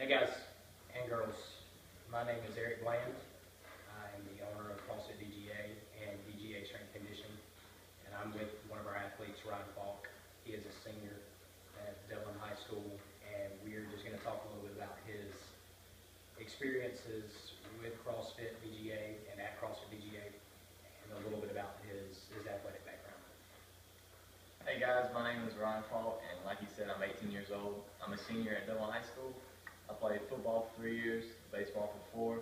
Hey guys and girls, my name is Eric Bland. I am the owner of CrossFit DGA and DGA Strength Conditioning, and I'm with one of our athletes, Ryan Falk. He is a senior at Dublin High School, and we're just going to talk a little bit about his experiences with CrossFit DGA and at CrossFit DGA, and a little bit about his athletic background. Hey guys, my name is Ryan Falk, and like he said, I'm 18 years old. I'm a senior at Dublin High School. I played football for 3 years, baseball for 4.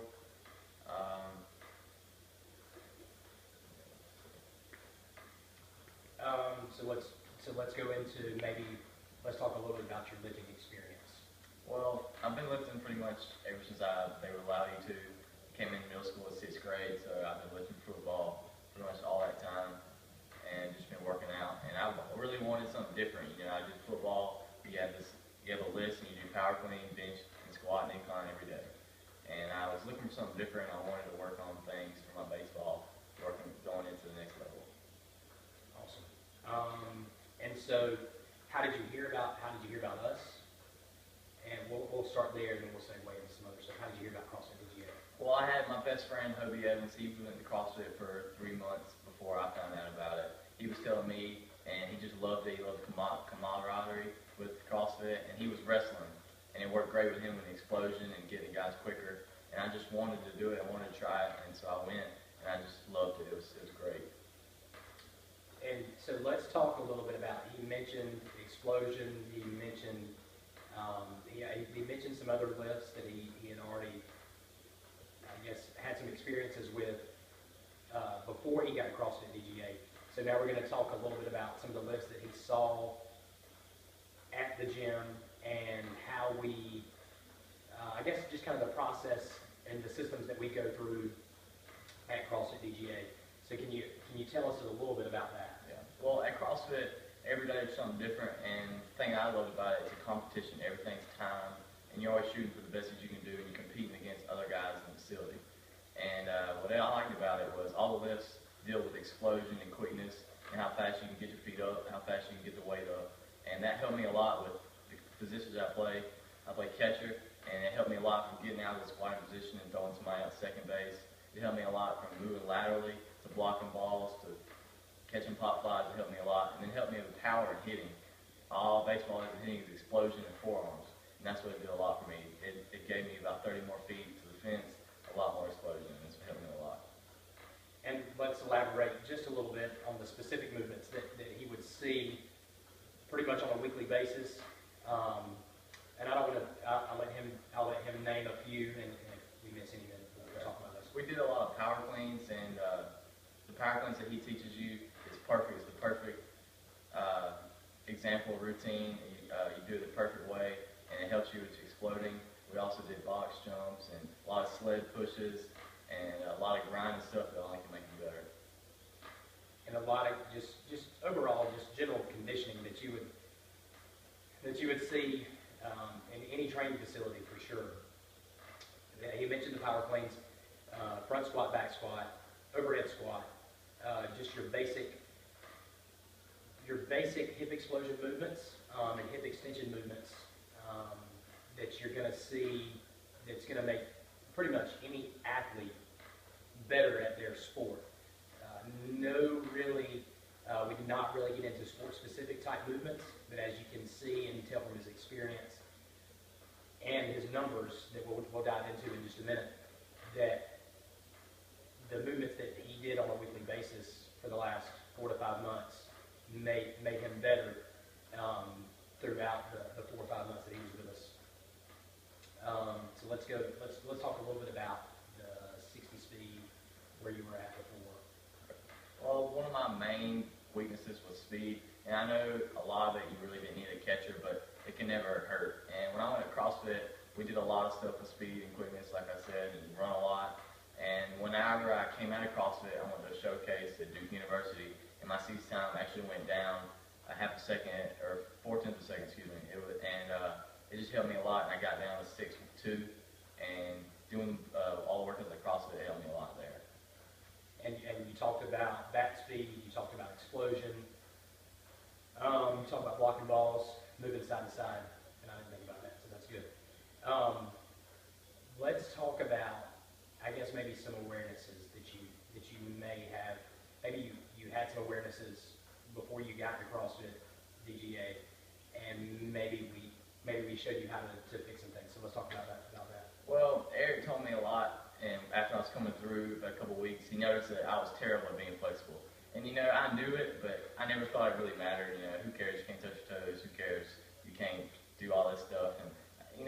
So let's go into let's talk a little bit about your lifting experience. Well, I've been lifting pretty much ever since they would allow you to. Came in middle school at 6th grade, so I've been lifting football pretty much all that time, and just been working out. And I really wanted something different. You know, I did football. You have a list, and you do power clean, bench, and squat, and incline every day. And I was looking for something different. I wanted to work on things for my baseball, going into the next level. Awesome. And so, how did you hear about us? And we'll start there, and then we'll segue into some other stuff. How did you hear about CrossFit DGA? Well, I had my best friend, Hobie Evans. He went to CrossFit for 3 months before I found out about it. He was telling me, and he just loved it. He loved camaraderie with CrossFit, and he was wrestling. And it worked great with him with the explosion and getting guys quicker. And I just wanted to do it. I wanted to try it, and so I went, and I just loved it. It was great. And so let's talk a little bit about, he mentioned explosion, he mentioned some other lifts that he had already, I guess, had some experiences with before he got CrossFit DGA. So now we're going to talk a little bit about some of the lifts that he saw at the gym and how we, I guess just kind of the process and the systems that we go through at CrossFit DGA. So can you tell us a little bit about that? Yeah. Well, at CrossFit, every day is something different, and the thing I love about it is a competition. Everything's time, and you're always shooting for the best that you can do, and you're competing against other guys in the facility. And what I liked about it was all the lifts deal with explosion and quickness, and how fast you can get your feet up, how fast you can get the weight up. And that helped me a lot with the positions I play. I play catcher, and it helped me a lot from getting out of the squatting position and throwing somebody out second base. It helped me a lot from moving laterally to blocking balls to catching pop flies. It helped me a lot, and then helped me with power and hitting. All baseball has hitting is explosion and forearms, and that's what it did a lot for me. It gave me about 30 more feet to the fence, a lot more explosion, and it's helped me a lot. And let's elaborate just a little bit on the specific movements that he would see pretty much on a weekly basis. And I'll let him name a few, and if we miss any, then we'll talk about those. We did a lot of power cleans, and the power cleans that he teaches you is perfect. It's the perfect example routine. You do it the perfect way, and it helps you with exploding. We also did box jumps and a lot of sled pushes and a lot of grinding stuff that only can make you better. And a lot of just overall just general conditioning that you would see in any training facility for sure. He mentioned the power cleans, front squat, back squat, overhead squat, just your basic hip explosion movements and hip extension movements that you're going to see, that's going to make pretty much any athlete better at their sport. We do not really get into sport-specific type movements, but as you can see and tell from his experience and his numbers that we'll dive into in just a minute, that the movements that he did on a weekly basis for the last 4 to 5 months made him better throughout the 4 or 5 months that he was with us. So let's talk a little bit about the 60 speed, where you were at before. Well, one of my main weaknesses was speed, and I know a lot of it you really didn't need a catcher, but it can never hurt. And when I went to CrossFit, we did a lot of stuff with speed and quickness, like I said, and run a lot. And whenever I came out of CrossFit, I went to a showcase at Duke University, and my seat time actually went down a half a second, or 4/10 of a second, excuse me. It just helped me a lot, and I got down to 6'2", and doing all the workouts at CrossFit helped me a lot there. And you talked about bat speed, you talked about explosion, you talked about blocking balls, moving side to side, and I didn't think about that, so that's good. had some awarenesses before you got to CrossFit DGA, and maybe we showed you how to fix some things. So let's talk about that. Well, Eric told me a lot, and after I was coming through a couple weeks, he noticed that I was terrible at being flexible. And I knew it, but I never thought it really mattered. Who cares? You can't touch your toes. Who cares? You can't do all this stuff. And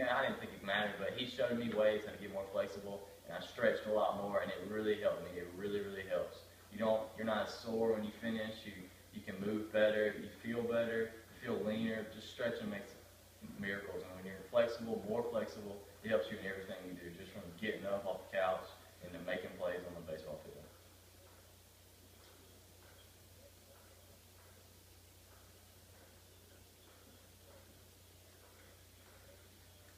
I didn't think it mattered, but he showed me ways how to get more flexible, and I stretched a lot more, and it really helped me. It really, really helps. You're not as sore when you finish. You can move better. You feel better. You feel leaner. Just stretching makes miracles. And when you're flexible, more flexible, it helps you in everything you do, just from getting up off the couch and then making plays on the baseball field.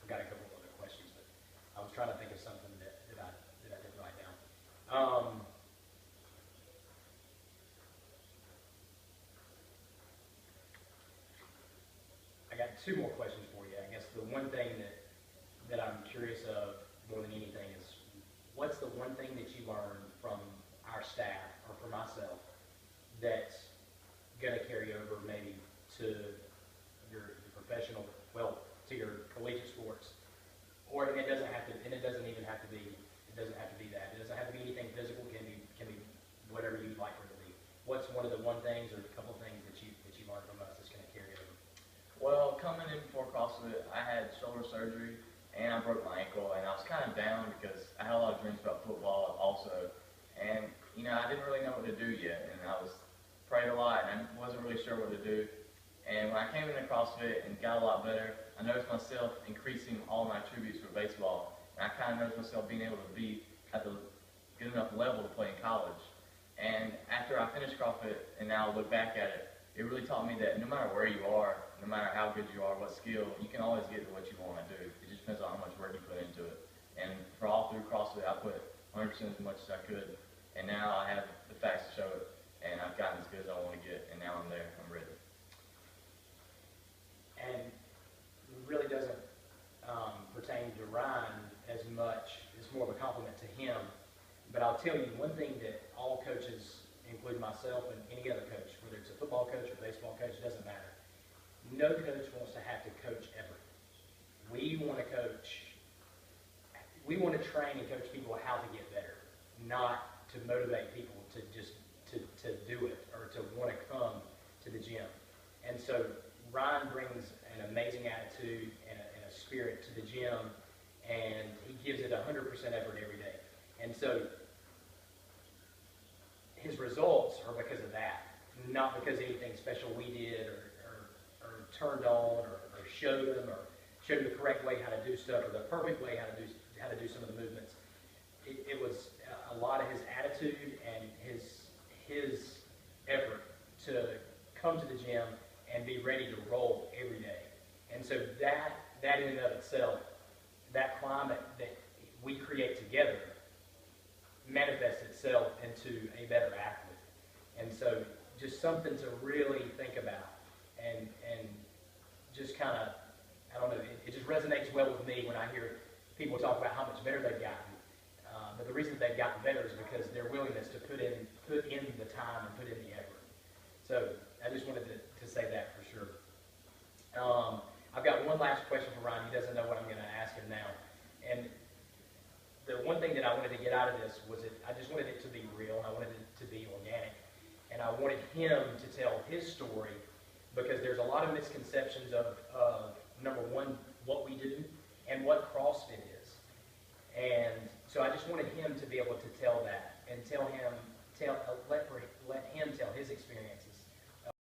I've got a couple of other questions, but I was trying to think of something that I didn't write down. I got two more questions for you. I guess the one thing that I'm curious of more than anything is, what's the one thing that you learned from our staff or from myself that's going to carry over maybe to your professional, to your collegiate sports, or it doesn't have to, and it doesn't even have to be, it doesn't have to be that. It doesn't have to be anything physical. It can be whatever you'd like for it to be. What's one of the things or a couple of things that you learned from us that's going to carry over? Well, coming in before CrossFit, I had shoulder surgery and I broke my ankle, and I was kind of down because I had a lot of dreams about football also, and I didn't really know what to do yet, and I was prayed a lot, and I wasn't really sure what to do. And when I came into CrossFit and got a lot better, I noticed myself increasing all my attributes for baseball, and I kind of noticed myself being able to be at the good enough level to play in college. And after I finished CrossFit and now look back at it, it really taught me that no matter where you are, no matter how good you are, what skill, you can always get to what you want to do. It just depends on how much work you put into it. And for all through CrossFit, I put 100% as much as I could, and now I have the facts to show it, and I've gotten as good as I want to get, and now I'm there, I'm ready. And it really doesn't pertain to Ryan as much. It's more of a compliment to him. But I'll tell you, one thing that all coaches, including myself and any other coach, whether it's a football coach or baseball coach, it doesn't matter. No coach wants to have to coach ever. We want to train and coach people how to get better, not to motivate people to just to do it or to want to come to the gym. And so Ryan brings an amazing attitude and a spirit to the gym, and he gives it 100% effort every day. And so his results are because of that, not because of anything special we did or turned on or showed him the correct way how to do stuff or the perfect way how to do some of the movements. It was a lot of his attitude and his effort to come to the gym and be ready to roll every day. And so that in and of itself, that climate that we create together manifests itself into a better athlete. And so just something to really think about and just kind of, I don't know, it just resonates well with me when I hear people talk about how much better they've gotten. But the reason they've gotten better is because their willingness to put in the time and put in the effort. So I just wanted to say that for sure. I've got one last question for Ryan. He doesn't know what I'm going to ask him now. And the one thing that I wanted to get out of this was I just wanted it to be real, and I wanted it to be organic. And I wanted him to tell his story, because there's a lot of misconceptions of number one, what we do and what CrossFit is. And so I just wanted him to be able to tell that and let him tell his experience